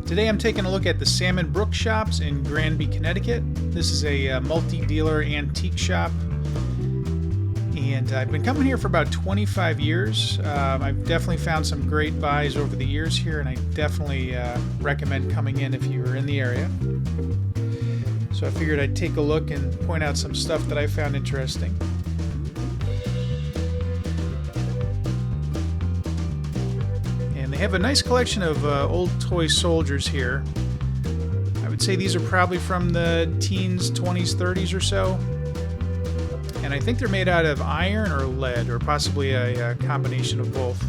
Today I'm taking a look at the Salmon Brook Shops in Granby, Connecticut. This is a multi-dealer antique shop, and I've been coming here for about 25 years. I've definitely found some great buys over the years here, and I definitely recommend coming in if you're in the area. So I figured I'd take a look and point out some stuff that I found interesting. They have a nice collection of old toy soldiers here. I would say these are probably from the teens, 20s, 30s or so. And I think they're made out of iron or lead, or possibly a combination of both.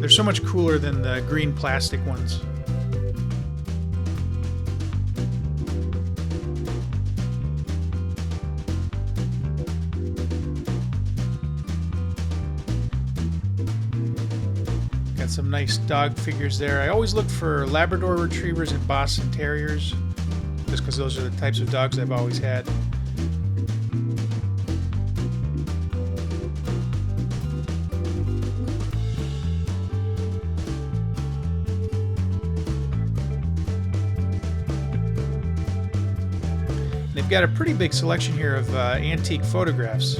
They're so much cooler than the green plastic ones. Some nice dog figures there. I always look for Labrador Retrievers and Boston Terriers, just because those are the types of dogs I've always had. They've got a pretty big selection here of antique photographs.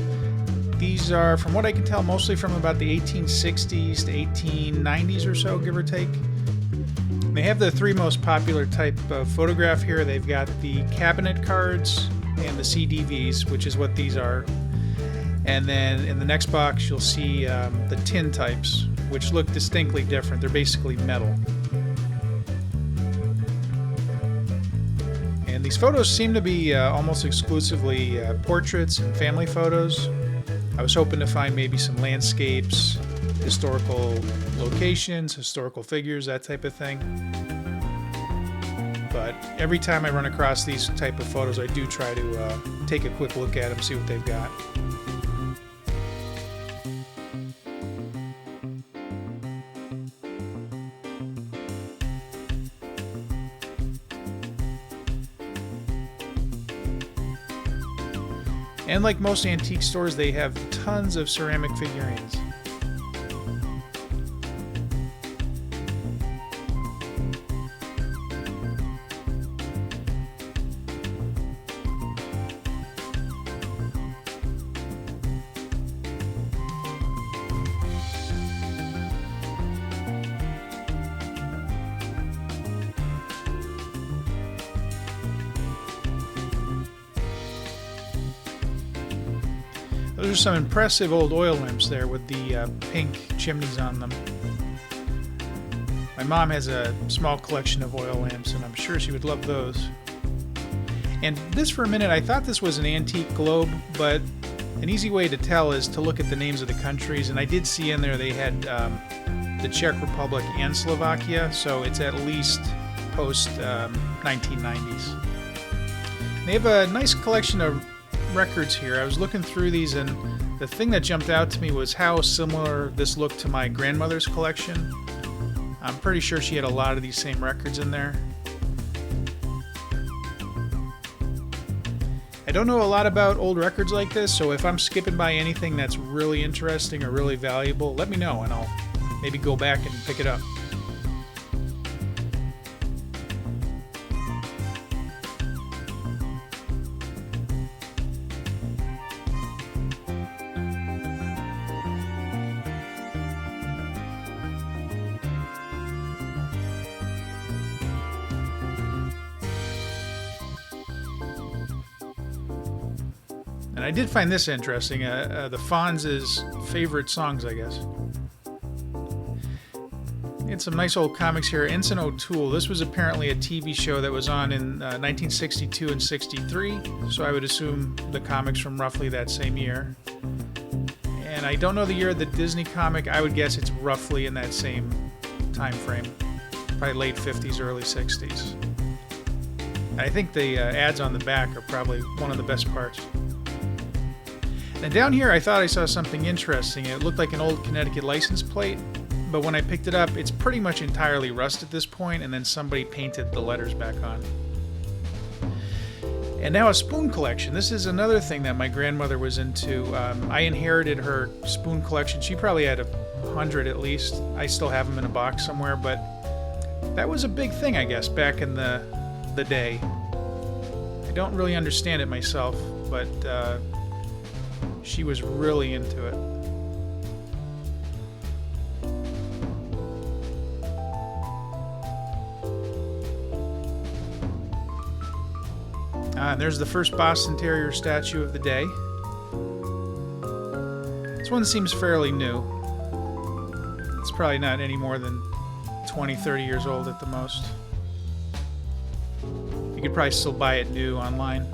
These are, from what I can tell, mostly from about the 1860s to 1890s or so, give or take. They have the three most popular type of photograph here. They've got the cabinet cards and the CDVs, which is what these are. And then in the next box, you'll see the tin types, which look distinctly different. They're basically metal. And these photos seem to be almost exclusively portraits and family photos. I was hoping to find maybe some landscapes, historical locations, historical figures, that type of thing. But every time I run across these type of photos, I do try to take a quick look at them, see what they've got. And like most antique stores, they have tons of ceramic figurines. Those are some impressive old oil lamps there with the pink chimneys on them. My mom has a small collection of oil lamps, and I'm sure she would love those. And this, for a minute, I thought this was an antique globe, but an easy way to tell is to look at the names of the countries, and I did see in there they had the Czech Republic and Slovakia, so it's at least post 1990s. They have a nice collection of records here. I was looking through these, and the thing that jumped out to me was how similar this looked to my grandmother's collection. I'm pretty sure she had a lot of these same records in there. I don't know a lot about old records like this, so if I'm skipping by anything that's really interesting or really valuable, let me know and I'll maybe go back and pick it up. And I did find this interesting, the Fonz's favorite songs, I guess. And some nice old comics here. Ensign O'Toole. This was apparently a TV show that was on in 1962 and 63, so I would assume the comics from roughly that same year. And I don't know the year of the Disney comic. I would guess it's roughly in that same time frame, probably late 50s, early 60s. And I think the ads on the back are probably one of the best parts. And down here, I thought I saw something interesting. It looked like an old Connecticut license plate, but when I picked it up, it's pretty much entirely rust at this point, and then somebody painted the letters back on. And now a spoon collection. This is another thing that my grandmother was into. I inherited her spoon collection. She probably had 100 at least. I still have them in a box somewhere, but That was a big thing, I guess, back in the day. I don't really understand it myself, but she was really into it. And there's the first Boston Terrier statue of the day. This one seems fairly new. It's probably not any more than 20, 30 years old at the most. You could probably still buy it new online.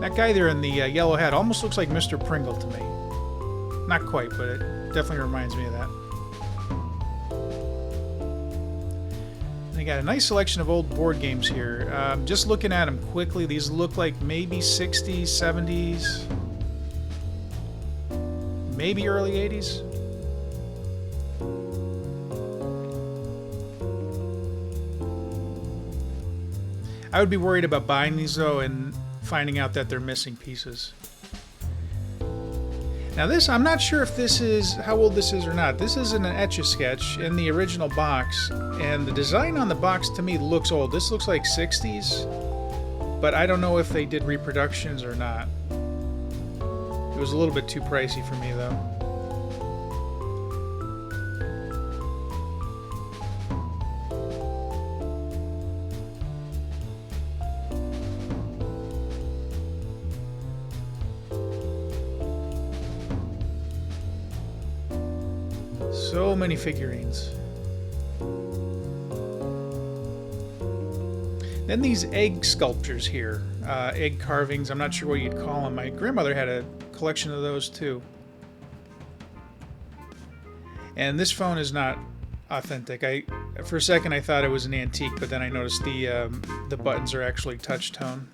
That guy there in the yellow hat almost looks like Mr. Pringle to me. Not quite, but it definitely reminds me of that. And they got a nice selection of old board games here. Just looking at them quickly, these look like maybe 60s, 70s, maybe early 80s. I would be worried about buying these though and finding out that they're missing pieces. Now this, I'm not sure if this is, how old this is or not. This is an Etch-a-Sketch in the original box, and the design on the box to me looks old. This looks like 60s, but I don't know if they did reproductions or not. It was a little bit too pricey for me though. So many figurines. Then these egg sculptures here, egg carvings. I'm not sure what you'd call them. My grandmother had a collection of those too. And this phone is not authentic. For a second I thought it was an antique, but then I noticed the buttons are actually touch tone.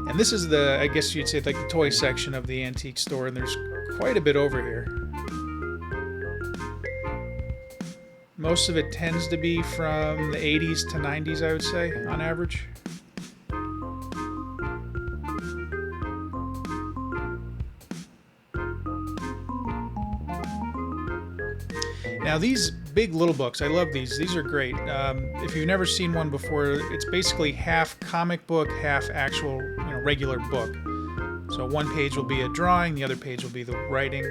And this is the, I guess you'd say, like the toy section of the antique store, and there's quite a bit over here. Most of it tends to be from the 80s to 90s, I would say, on average. Now these big little books, I love these. These are great. If you've never seen one before, it's basically half comic book, half actual, regular book. So one page will be a drawing, the other page will be the writing.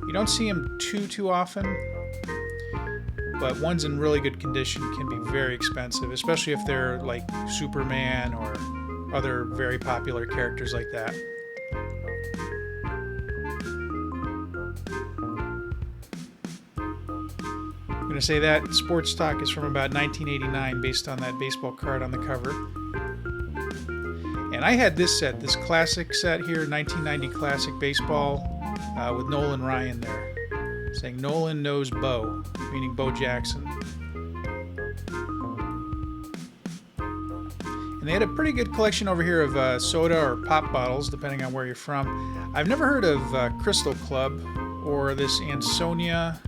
You don't see them too often, but ones in really good condition can be very expensive, especially if they're like Superman or other very popular characters like that. I'm going to say that sports stock is from about 1989 based on that baseball card on the cover. And I had this set, this classic set here, 1990 classic baseball with Nolan Ryan there, saying Nolan knows Bo, meaning Bo Jackson. And they had a pretty good collection over here of soda or pop bottles, depending on where you're from. I've never heard of Crystal Club or this Ansonia.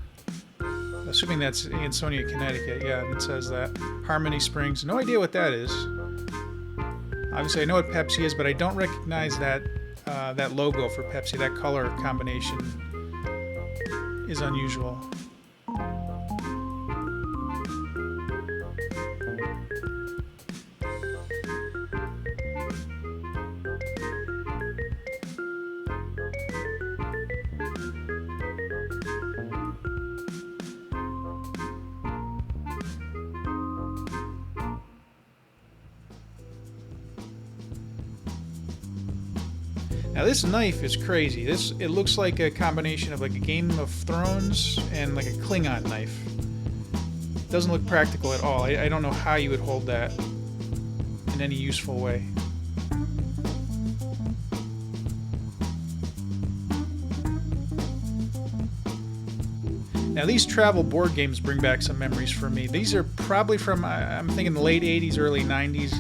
Assuming that's Ansonia, Connecticut. Yeah, it says that. Harmony Springs. No idea what that is. Obviously, I know what Pepsi is, but I don't recognize that that logo for Pepsi. That color combination is unusual. Now this knife is crazy. It looks like a combination of like a Game of Thrones and like a Klingon knife. It doesn't look practical at all. I don't know how you would hold that in any useful way. Now these travel board games bring back some memories for me. These are probably from, I'm thinking the late 80s, early 90s.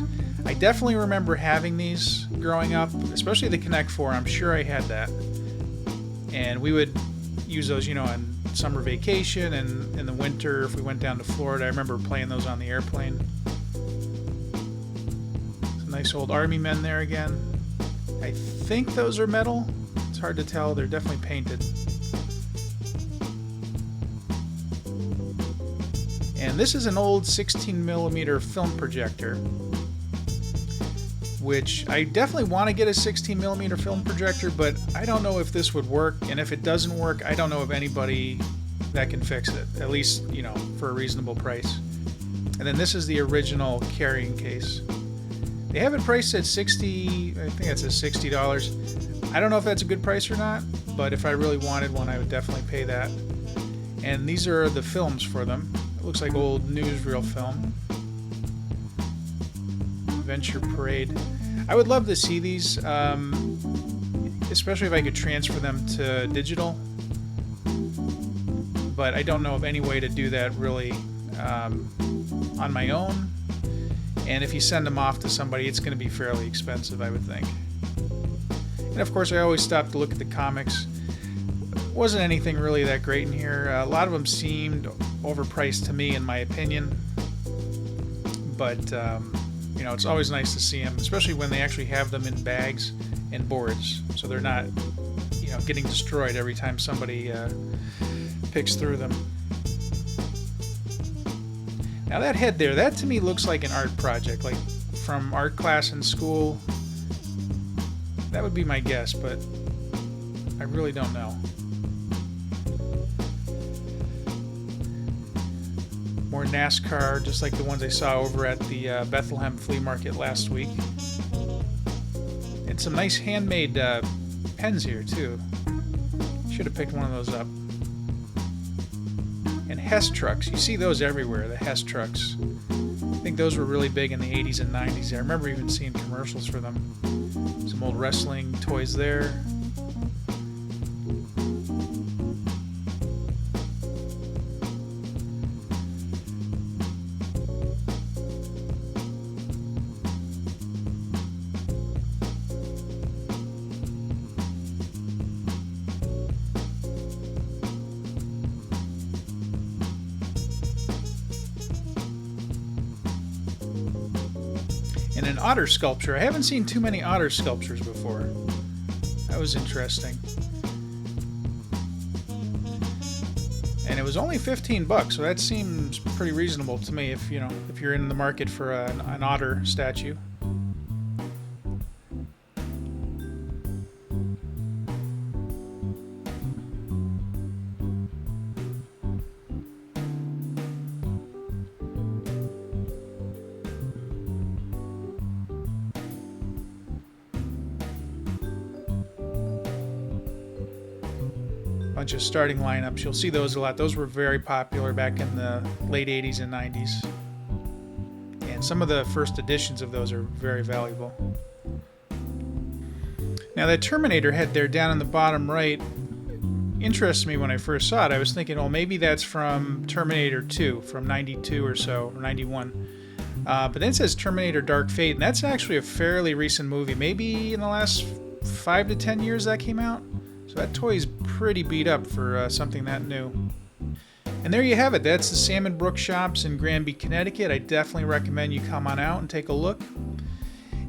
I definitely remember having these growing up, especially the Connect 4. I'm sure I had that. And we would use those, on summer vacation and in the winter if we went down to Florida. I remember playing those on the airplane. Some nice old Army men there again. I think those are metal. It's hard to tell. They're definitely painted. And this is an old 16mm film projector, which I definitely want to get a 16mm film projector, but I don't know if this would work. And if it doesn't work, I don't know of anybody that can fix it, at least, for a reasonable price. And then this is the original carrying case. They have it priced at $60, I think that says $60. I don't know if that's a good price or not, but if I really wanted one, I would definitely pay that. And these are the films for them. It looks like old newsreel film. Adventure Parade. I would love to see these, especially if I could transfer them to digital. But I don't know of any way to do that really on my own. And if you send them off to somebody, it's going to be fairly expensive, I would think. And of course, I always stop to look at the comics. Wasn't anything really that great in here. A lot of them seemed overpriced to me, in my opinion. But it's always nice to see them, especially when they actually have them in bags and boards, so they're not, getting destroyed every time somebody picks through them. Now that head there, that to me looks like an art project, like from art class in school. That would be my guess, but I really don't know. More Nascar, just like the ones I saw over at the Bethlehem flea market last week. And some nice handmade pens here too. Should have picked one of those up. And Hess trucks, you see those everywhere, the Hess trucks. I think those were really big in the 80s and 90s. I remember even seeing commercials for them. Some old wrestling toys there. And an otter sculpture. I haven't seen too many otter sculptures before. That was interesting. And it was only $15, so that seems pretty reasonable to me if you're in the market for an otter statue. Bunch of starting lineups. You'll see those a lot. Those were very popular back in the late 80s and 90s. And some of the first editions of those are very valuable. Now that Terminator head there down in the bottom right interested me when I first saw it. I was thinking, well, maybe that's from Terminator 2 from 92 or so, or 91. But then it says Terminator Dark Fate, and that's actually a fairly recent movie. Maybe in the last 5 to 10 years that came out. So that toy is pretty beat up for something that new. And there you have it. That's the Salmon Brook Shops in Granby, Connecticut. I definitely recommend you come on out and take a look.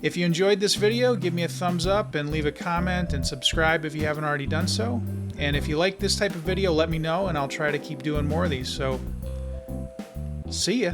If you enjoyed this video, give me a thumbs up and leave a comment and subscribe if you haven't already done so. And if you like this type of video, let me know and I'll try to keep doing more of these. So, see ya.